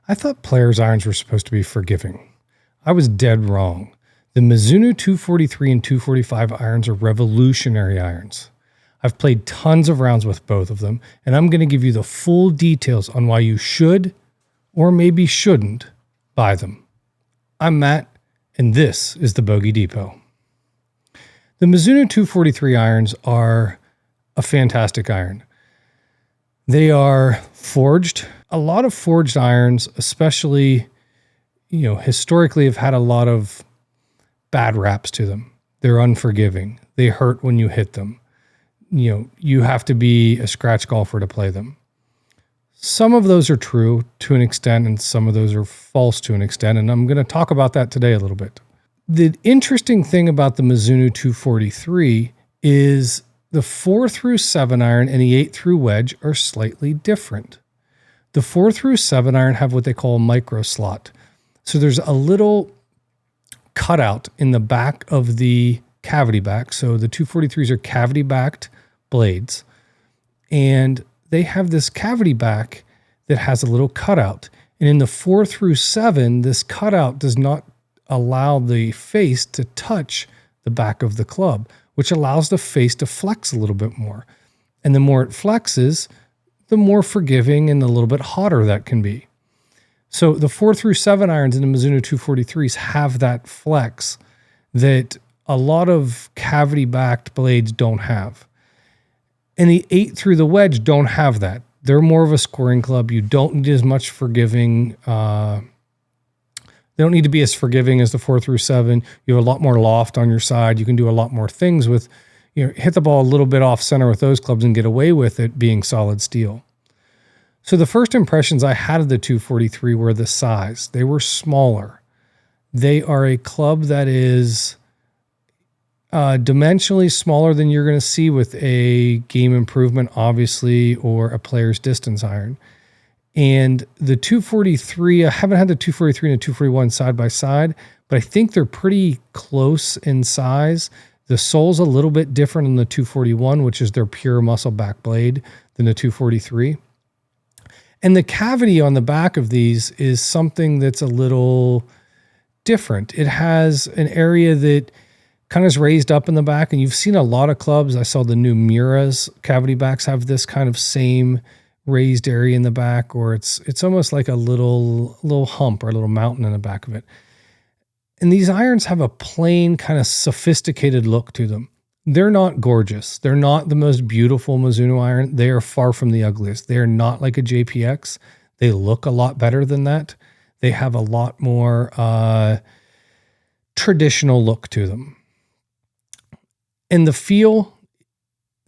I thought players' irons were supposed to be forgiving. I was dead wrong. The Mizuno 243 and 245 irons are revolutionary irons. I've played tons of rounds with both of them, and I'm going to give you the full details on why you should or maybe shouldn't buy them. I'm Matt, and this is the Bogey Depot. The Mizuno 243 irons are a fantastic iron. They are forged. A lot of forged irons, especially, historically have had a lot of bad raps to them. They're unforgiving. They hurt when you hit them. You have to be a scratch golfer to play them. Some of those are true to an extent, and some of those are false to an extent, and I'm going to talk about that today a little bit. The interesting thing about the Mizuno 243 is the 4-7 iron and the 8 wedge are slightly different. The 4-7 iron have what they call a micro slot. So there's a little cutout in the back of the cavity back. So the 243s are cavity backed blades, and they have this cavity back that has a little cutout. And in the 4-7, this cutout does not allow the face to touch the back of the club, which allows the face to flex a little bit more. And the more it flexes, the more forgiving and a little bit hotter that can be. So the 4-7 irons in the Mizuno 243s have that flex that a lot of cavity-backed blades don't have. And the 8 through the wedge don't have that. They're more of a scoring club. You don't need as much forgiving. They don't need to be as forgiving as the 4-7. You have a lot more loft on your side. You can do a lot more things with, hit the ball a little bit off center with those clubs and get away with it being solid steel. So the first impressions I had of the 243 were the size. They were smaller. They are a club that is dimensionally smaller than you're going to see with a game improvement, obviously, or a player's distance iron. And the 243, I haven't had the 243 and the 241 side by side, but I think they're pretty close in size. The sole's a little bit different in the 241, which is their pure muscle back blade, than the 243. And the cavity on the back of these is something that's a little different. It has an area that kind of is raised up in the back, and you've seen a lot of clubs. I saw the new Miura's cavity backs have this kind of same raised area in the back, or it's almost like a little hump or a little mountain in the back of it. And these irons have a plain kind of sophisticated look to them. They're not gorgeous. They're not the most beautiful Mizuno iron. They are far from the ugliest. They're not like a JPX. They look a lot better than that. They have a lot more traditional look to them. And the feel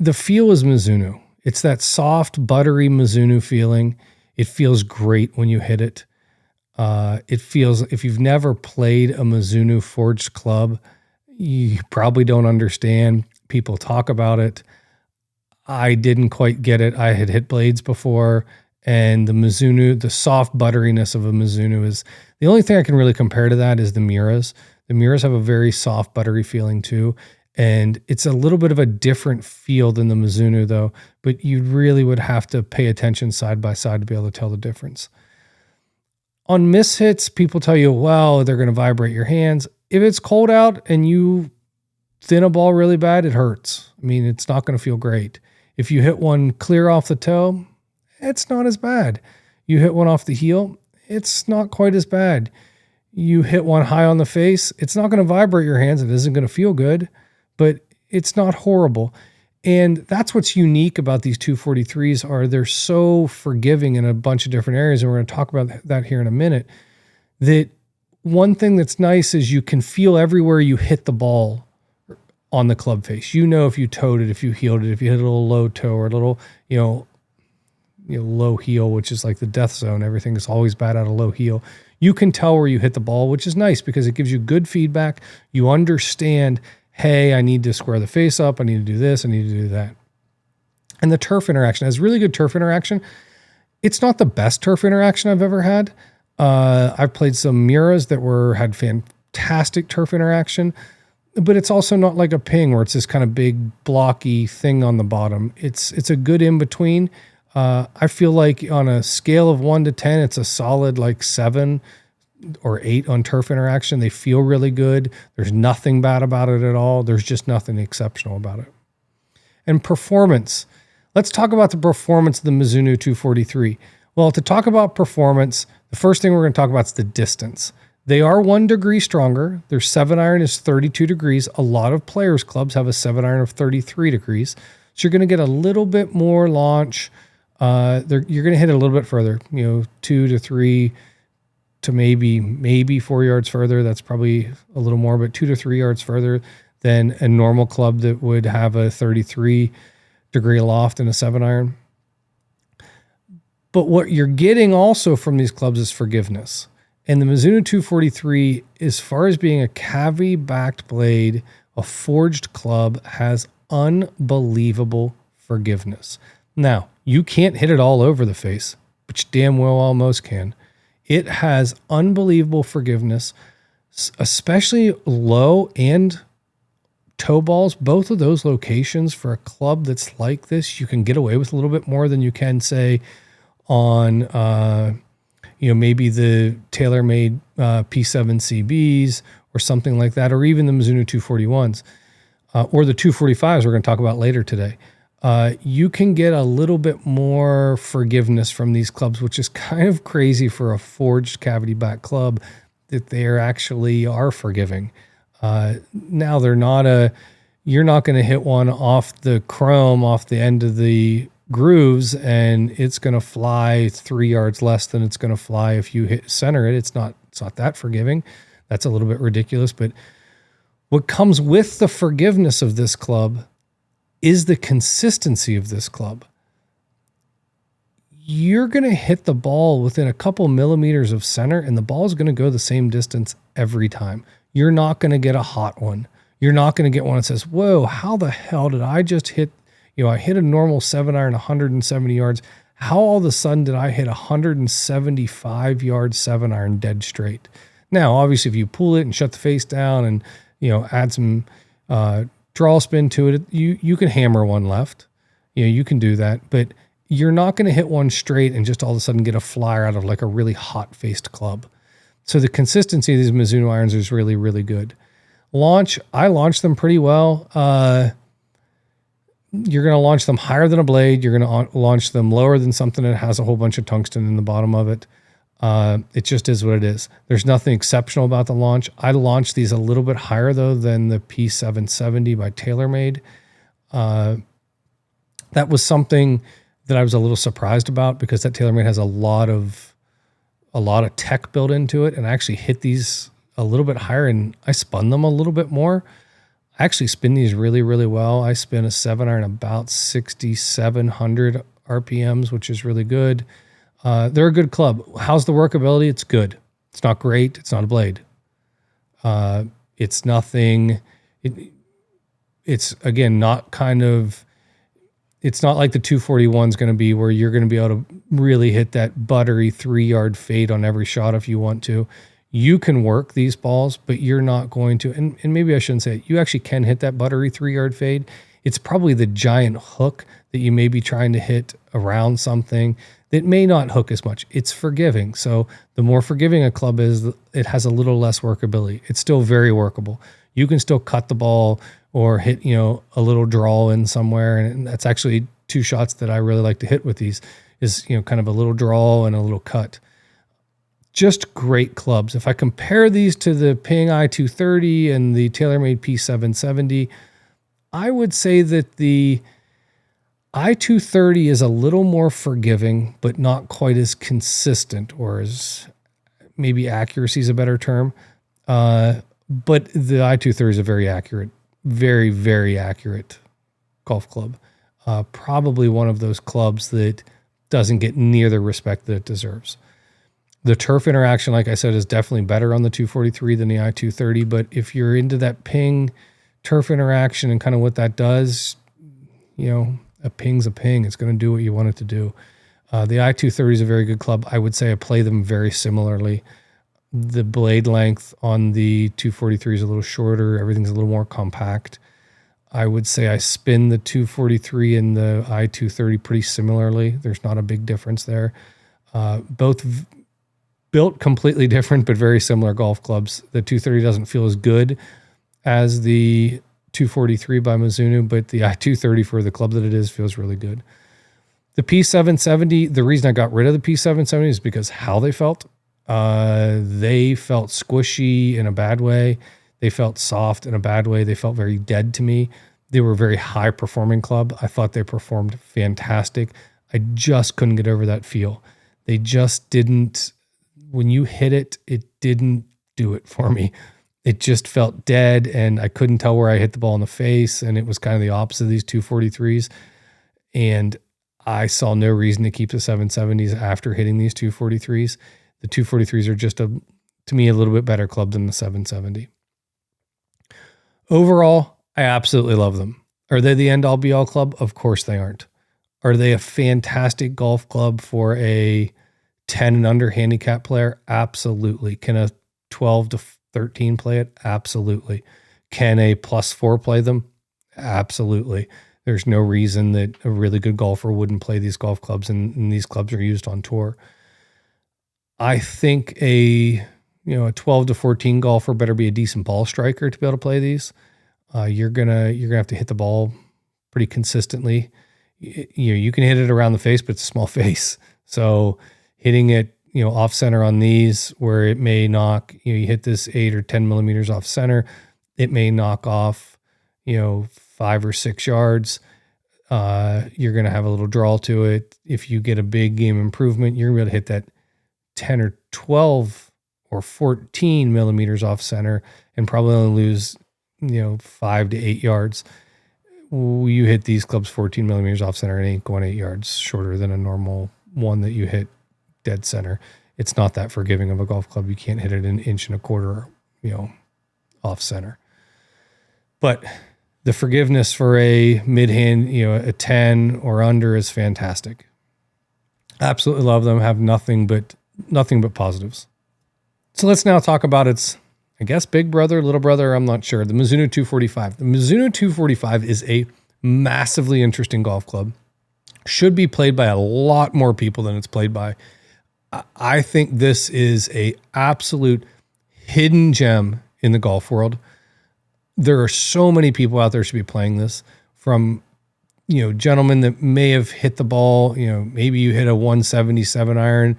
is Mizuno. It's that soft, buttery Mizuno feeling. It feels great when you hit it. It feels, if you've never played a Mizuno forged club, you probably don't understand. People talk about it. I didn't quite get it. I had hit blades before, and the Mizuno, the soft butteriness of a Mizuno is the only thing I can really compare to that is the Miura's. The Miura's have a very soft, buttery feeling too. And it's a little bit of a different feel than the Mizuno though, but you really would have to pay attention side by side to be able to tell the difference. On mishits, people tell you, well, they're going to vibrate your hands. If it's cold out and you thin a ball really bad, it hurts. I mean, it's not going to feel great. If you hit one clear off the toe, it's not as bad. You hit one off the heel, it's not quite as bad. You hit one high on the face, it's not going to vibrate your hands. It isn't going to feel good, but it's not horrible. And that's what's unique about these 243s are they're so forgiving in a bunch of different areas. And we're going to talk about that here in a minute. That one thing that's nice is you can feel everywhere you hit the ball on the club face. If you toed it, if you heeled it, if you hit a little low toe or a little, low heel, which is like the death zone. Everything is always bad out of low heel. You can tell where you hit the ball, which is nice because it gives you good feedback. You understand, hey, I need to square the face up. I need to do this. I need to do that. And the turf interaction has really good turf interaction. It's not the best turf interaction I've ever had. I've played some Miura's that had fantastic turf interaction, but it's also not like a ping where it's this kind of big blocky thing on the bottom. It's a good in between. I feel like on a scale of 1 to 10, it's a solid like 7 or 8 on turf interaction. They feel really good. There's nothing bad about it at all. There's just nothing exceptional about it. And performance. Let's talk about the performance of the Mizuno 243. Well, to talk about performance, the first thing we're going to talk about is the distance. They are 1 degree stronger. Their 7-iron is 32 degrees. A lot of players' clubs have a 7-iron of 33 degrees. So you're going to get a little bit more launch. You're going to hit it a little bit further, 2 to 3 to maybe 4 yards further. That's probably a little more, but 2 to 3 yards further than a normal club that would have a 33 degree loft and a 7-iron. But what you're getting also from these clubs is forgiveness. And the Mizuno 243, as far as being a cavity-backed blade, a forged club, has unbelievable forgiveness. Now, you can't hit it all over the face, but you damn well almost can. It has unbelievable forgiveness, especially low and toe balls. Both of those locations for a club that's like this, you can get away with a little bit more than you can, say, on maybe the TaylorMade P7CBs or something like that, or even the Mizuno 241s or the 245s we're going to talk about later today. You can get a little bit more forgiveness from these clubs, which is kind of crazy for a forged cavity back club that they actually are forgiving. Now you're not going to hit one off the chrome, off the end of the grooves, and it's going to fly 3 yards less than it's going to fly if you hit center it. It's not that forgiving. That's a little bit ridiculous. But what comes with the forgiveness of this club is the consistency of this club. You're going to hit the ball within a couple millimeters of center, and the ball is going to go the same distance every time. You're not going to get a hot one. You're not going to get one that says, whoa, how the hell did I just hit, I hit a normal 7-iron 170 yards. How all of a sudden did I hit 175 yard 7-iron dead straight? Now, obviously, if you pull it and shut the face down and, add some draw spin to it, you can hammer one left. You can do that, but you're not going to hit one straight and just all of a sudden get a flyer out of like a really hot-faced club. So the consistency of these Mizuno irons is really, really good. I launched them pretty well. You're going to launch them higher than a blade. You're going to launch them lower than something that has a whole bunch of tungsten in the bottom of it. It just is what it is. There's nothing exceptional about the launch. I launched these a little bit higher, though, than the P770 by TaylorMade. That was something that I was a little surprised about because that TaylorMade has a lot of tech built into it, and I actually hit these a little bit higher, and I spun them a little bit more. I actually spin these really, really well. I spin a 7-iron about 6,700 RPMs, which is really good. They're a good club. How's the workability? It's good. It's not great. It's not a blade. It's nothing. It's again, not kind of, it's not like the 241 is going to be where you're going to be able to really hit that buttery 3-yard fade on every shot if you want to. You can work these balls, but you're not going to, and maybe I shouldn't say it, you actually can hit that buttery 3-yard fade. It's probably the giant hook that you may be trying to hit around something that may not hook as much. It's forgiving. So the more forgiving a club is, it has a little less workability. It's still very workable. You can still cut the ball or hit, a little draw in somewhere. And that's actually 2 shots that I really like to hit with these is, kind of a little draw and a little cut. Just great clubs. If I compare these to the Ping I230 and the TaylorMade P770, I would say that the I230 is a little more forgiving, but not quite as consistent, or as maybe accuracy is a better term. But the I230 is a very accurate, very, very accurate golf club. Probably one of those clubs that doesn't get near the respect that it deserves. The turf interaction, like I said, is definitely better on the 243 than the I230. But if you're into that ping turf interaction and kind of what that does, a ping's a ping. It's going to do what you want it to do. The I230 is a very good club. I would say I play them very similarly. The blade length on the 243 is a little shorter. Everything's a little more compact. I would say I spin the 243 and the I230 pretty similarly. There's not a big difference there. Both built completely different, but very similar golf clubs. The 230 doesn't feel as good as the 243 by Mizuno, but the I230 for the club that it is feels really good. The P770, the reason I got rid of the P770 is because how they felt. They felt squishy in a bad way. They felt soft in a bad way. They felt very dead to me. They were a very high performing club. I thought they performed fantastic. I just couldn't get over that feel. They just didn't, when you hit it, it didn't do it for me. It just felt dead, and I couldn't tell where I hit the ball in the face, and it was kind of the opposite of these 243s. And I saw no reason to keep the 770s after hitting these 243s. The 243s are just, to me, a little bit better club than the 770. Overall, I absolutely love them. Are they the end-all be-all club? Of course they aren't. Are they a fantastic golf club for a 10 and under handicap player? Absolutely. Can a 12 to 13 play it? Absolutely. Can a +4 play them? Absolutely. There's no reason that a really good golfer wouldn't play these golf clubs, and these clubs are used on tour. I think a 12 to 14 golfer better be a decent ball striker to be able to play these. You're gonna have to hit the ball pretty consistently. You can hit it around the face, but it's a small face. So hitting it, off center on these, where it may knock, you hit this 8 or 10 millimeters off center, it may knock off, 5 or 6 yards. You're going to have a little draw to it. If you get a big game improvement, you're going to be able to hit that 10 or 12 or 14 millimeters off center and probably only lose, 5 to 8 yards. You hit these clubs 14 millimeters off center, it ain't going 8 yards shorter than a normal one that you hit dead center. It's not that forgiving of a golf club. You can't hit it an inch and a quarter, off center. But the forgiveness for a mid-hand, a 10 or under is fantastic. Absolutely love them. Have nothing but positives. So let's now talk about its, I guess, big brother, little brother, I'm not sure, the Mizuno 245. The Mizuno 245 is a massively interesting golf club. Should be played by a lot more people than it's played by. I think this is a absolute hidden gem in the golf world. There are so many people out there should be playing this, from, gentlemen that may have hit the ball, maybe you hit a 177 iron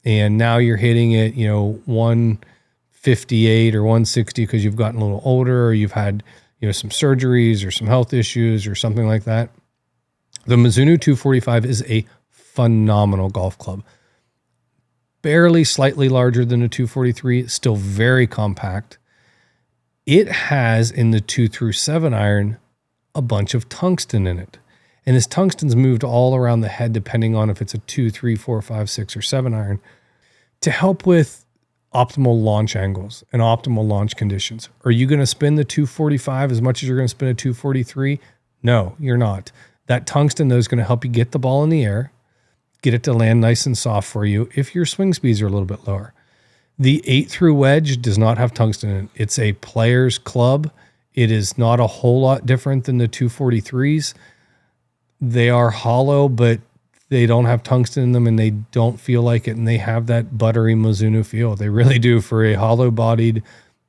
and now you're hitting it, 158 or 160 because you've gotten a little older, or you've had, some surgeries or some health issues or something like that. The Mizuno 245 is a phenomenal golf club. Barely slightly larger than a 243, still very compact. It has, in the 2 through 7 iron, a bunch of tungsten in it. And this tungsten's moved all around the head depending on if it's a 2, 3, 4, 5, 6, or 7 iron to help with optimal launch angles and optimal launch conditions. Are you going to spin the 245 as much as you're going to spin a 243? No, you're not. That tungsten, though, is going to help you get the ball in the air, get it to land nice and soft for you if your swing speeds are a little bit lower. The 8 through wedge does not have tungsten in it. It's a player's club. It is not a whole lot different than the 243s. They are hollow, but they don't have tungsten in them, and they don't feel like it, and they have that buttery Mizuno feel. They really do. For a hollow-bodied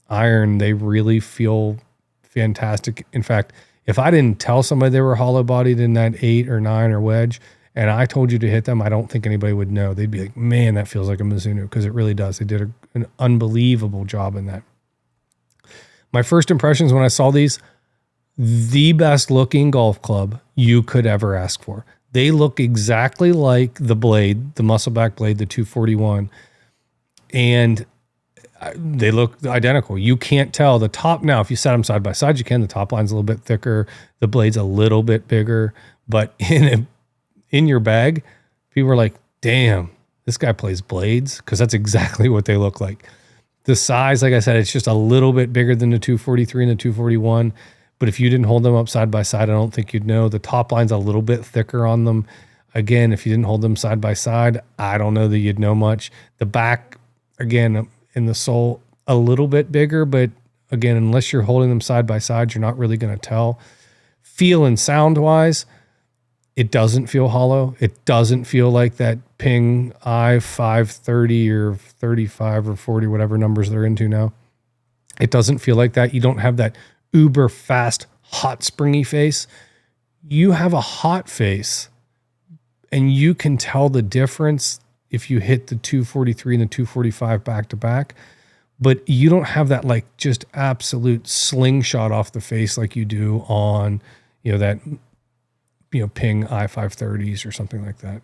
iron, they really feel fantastic. In fact, if I didn't tell somebody they were hollow-bodied in that 8 or 9 or wedge, and I told you to hit them, I don't think anybody would know. They'd be like, man, that feels like a Mizuno, because it really does. They did an unbelievable job in that. My first impressions when I saw these, the best looking golf club you could ever ask for. They look exactly like the blade, the muscleback blade, the 241, and they look identical. You can't tell the top. Now, if you set them side by side, you can. The top line's a little bit thicker. The blade's a little bit bigger, but in your bag, people are like, damn, this guy plays blades, because that's exactly what they look like. The size, like I said, it's just a little bit bigger than the 243 and the 241. But if you didn't hold them up side by side, I don't think you'd know. The top line's a little bit thicker on them. Again, if you didn't hold them side by side, I don't know that you'd know much. The back, again, in the sole, a little bit bigger, but again, unless you're holding them side by side, you're not really going to tell. Feel and sound wise, it doesn't feel hollow. It doesn't feel like that Ping i530 or 35 or 40, whatever numbers they're into now. It doesn't feel like that. You don't have that uber fast, hot, springy face. You have a hot face, and you can tell the difference if you hit the 243 and the 245 back to back. But you don't have that like just absolute slingshot off the face like you do on, that, Ping i530s or something like that.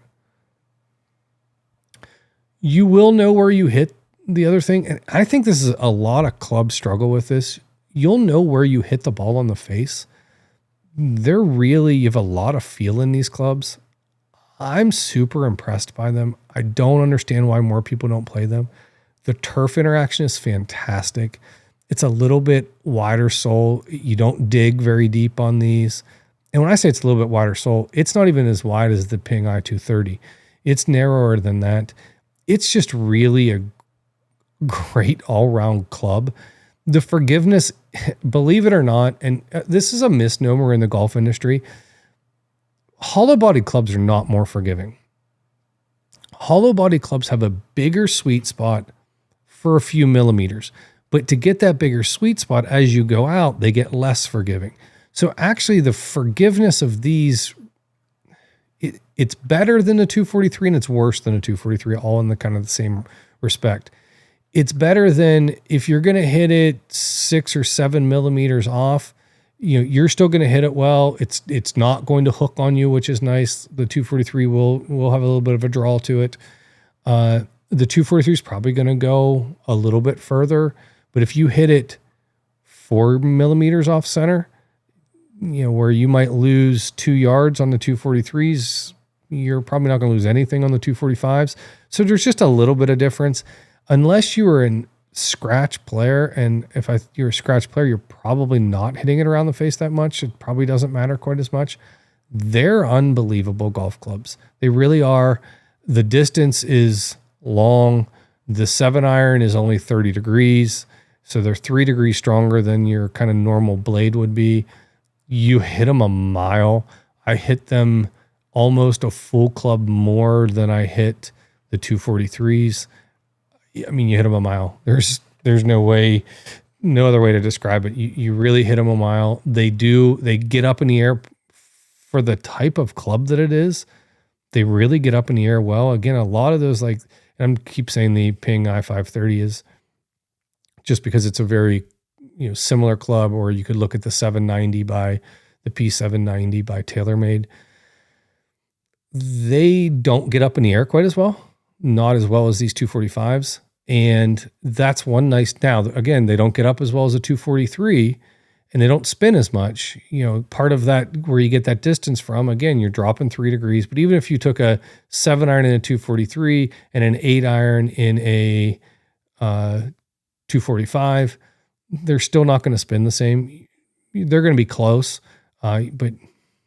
You will know where you hit the other thing. And I think this is a lot of clubs struggle with this. You'll know where you hit the ball on the face. You have a lot of feel in these clubs. I'm super impressed by them. I don't understand why more people don't play them. The turf interaction is fantastic. It's a little bit wider sole. You don't dig very deep on these. And when I say it's a little bit wider sole, it's not even as wide as the Ping i230. It's narrower than that. It's just really a great all-round club. The forgiveness, believe it or not, and this is a misnomer in the golf industry, hollow body clubs are not more forgiving. Hollow body clubs have a bigger sweet spot for a few millimeters, but to get that bigger sweet spot as you go out, they get less forgiving. So actually the forgiveness of these, it's better than the 243 and it's worse than a 243, all in the kind of the same respect. It's better than if you're going to hit it 6 or 7 millimeters off, you're still going to hit it well. It's not going to hook on you, which is nice. The 243 will have a little bit of a draw to it. The 243 is probably going to go a little bit further, but if you hit it 4 millimeters off center, where you might lose 2 yards on the 243s, you're probably not going to lose anything on the 245s. So there's just a little bit of difference. Unless you were a scratch player, and if you're a scratch player, you're probably not hitting it around the face that much. It probably doesn't matter quite as much. They're unbelievable golf clubs. They really are. The distance is long. The 7-iron is only 30 degrees. So they're 3 degrees stronger than your kind of normal blade would be. You hit them a mile. I hit them almost a full club more than I hit the 243s. I mean, you hit them a mile. There's no other way to describe it. You really hit them a mile. They get up in the air for the type of club that it is. They really get up in the air well. Again, a lot of those, like, and I keep saying the Ping i530 is just because it's a very, similar club, or you could look at the 790 by the P790 by TaylorMade. They don't get up in the air quite as well, not as well as these 245s. And that's one nice, now again, they don't get up as well as a 243 and they don't spin as much. Part of that, where you get that distance from, again, you're dropping 3 degrees, but even if you took a 7-iron in a 243 and an 8-iron in a 245, they're still not going to spin the same. They're going to be close. But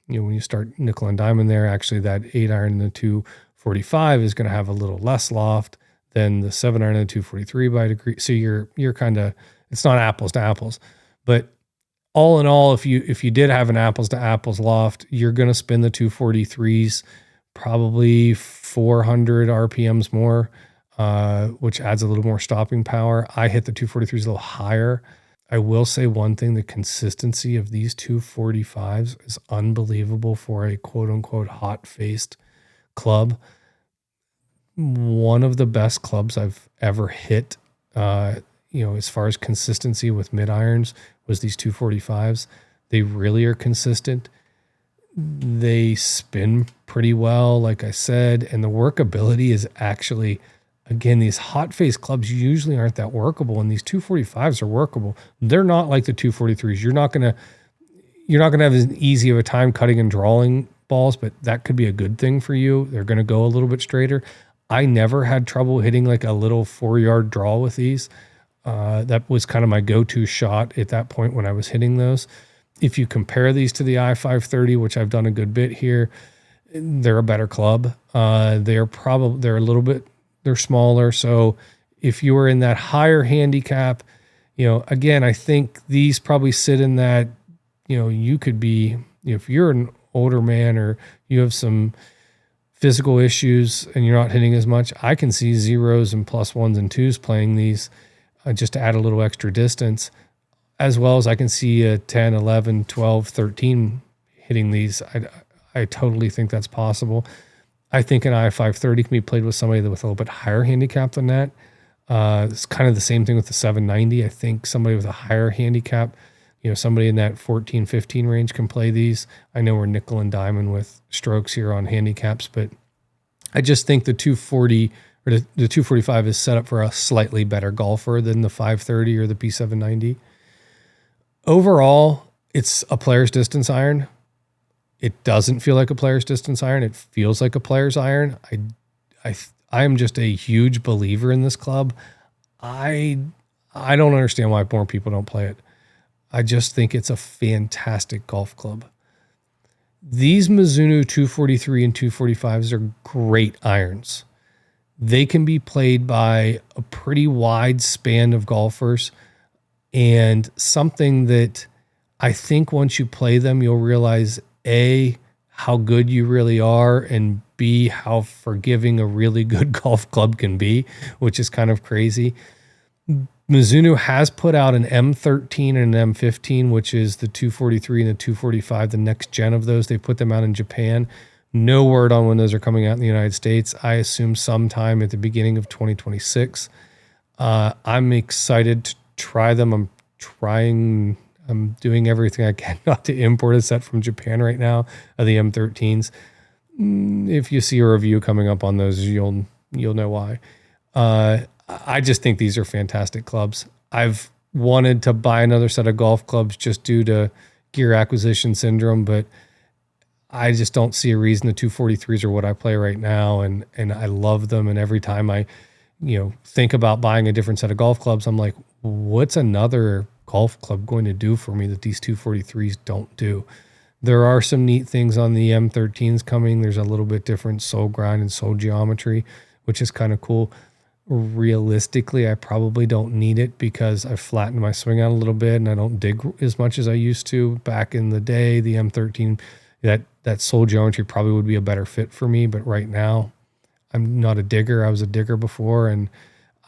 when you start nickel and diamond there, actually that 8-iron in the 245 is going to have a little less loft than the 7-iron in the 243 by degree. So you're kind of, it's not apples to apples, but all in all, if you did have an apples to apples loft, you're going to spin the 243s probably 400 RPMs more, which adds a little more stopping power. I hit the 243s a little higher. I will say one thing, the consistency of these 245s is unbelievable for a quote unquote hot faced club. One of the best clubs I've ever hit, as far as consistency with mid irons, was these 245s. They really are consistent. They spin pretty well, like I said, and the workability is actually, again, these hot face clubs usually aren't that workable, and these 245s are workable. They're not like the 243s. You're not gonna have as easy of a time cutting and drawing balls, but that could be a good thing for you. They're gonna go a little bit straighter. I never had trouble hitting like a little 4-yard draw with these. That was kind of my go-to shot at that point when I was hitting those. If you compare these to the i530, which I've done a good bit here, they're a better club. They're smaller. So if you were in that higher handicap, again, I think these probably sit in that, you could be if you're an older man or you have some physical issues and you're not hitting as much, I can see zeros and plus ones and twos playing these just to add a little extra distance, as well as I can see a 10, 11, 12, 13 hitting these. I totally think that's possible. I think an I-530 can be played with somebody with a little bit higher handicap than that. It's kind of the same thing with the 790. I think somebody with a higher handicap, somebody in that 14, 15 range can play these. I know we're nickel and diamond with strokes here on handicaps, but I just think the 240 or the 245 is set up for a slightly better golfer than the 530 or the P790. Overall, it's a player's distance iron. It doesn't feel like a player's distance iron. It feels like a player's iron. I am just a huge believer in this club. I don't understand why more people don't play it. I just think it's a fantastic golf club. These Mizuno 243 and 245s are great irons. They can be played by a pretty wide span of golfers, and something that I think once you play them, you'll realize A, how good you really are, and B, how forgiving a really good golf club can be, which is kind of crazy. Mizuno has put out an M13 and an M15, which is the 243 and the 245, the next gen of those. They put them out in Japan. No word on when those are coming out in the United States. I assume sometime at the beginning of 2026. I'm excited to try them. I'm doing everything I can not to import a set from Japan right now of the M13s. If you see a review coming up on those, you'll know why. I just think these are fantastic clubs. I've wanted to buy another set of golf clubs just due to gear acquisition syndrome, but I just don't see a reason. The 243s are what I play right now, and I love them. And every time I, think about buying a different set of golf clubs, I'm like, what's another golf club going to do for me that these 243s don't do? There are some neat things on the M13s coming. There's a little bit different sole grind and sole geometry, which is kind of cool. Realistically, I probably don't need it because I've flattened my swing out a little bit and I don't dig as much as I used to back in the day. The M13, that sole geometry probably would be a better fit for me, but right now I'm not a digger. I was a digger before, and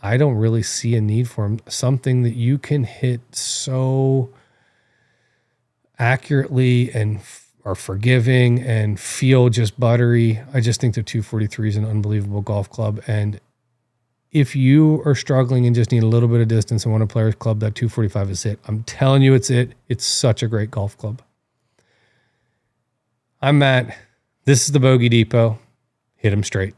I don't really see a need for them. Something that you can hit so accurately and are forgiving and feel just buttery. I just think the 243 is an unbelievable golf club. And if you are struggling and just need a little bit of distance and want a player's club, that 245 is it. I'm telling you, it's it. It's such a great golf club. I'm Matt. This is the Bogey Depot. Hit 'em straight.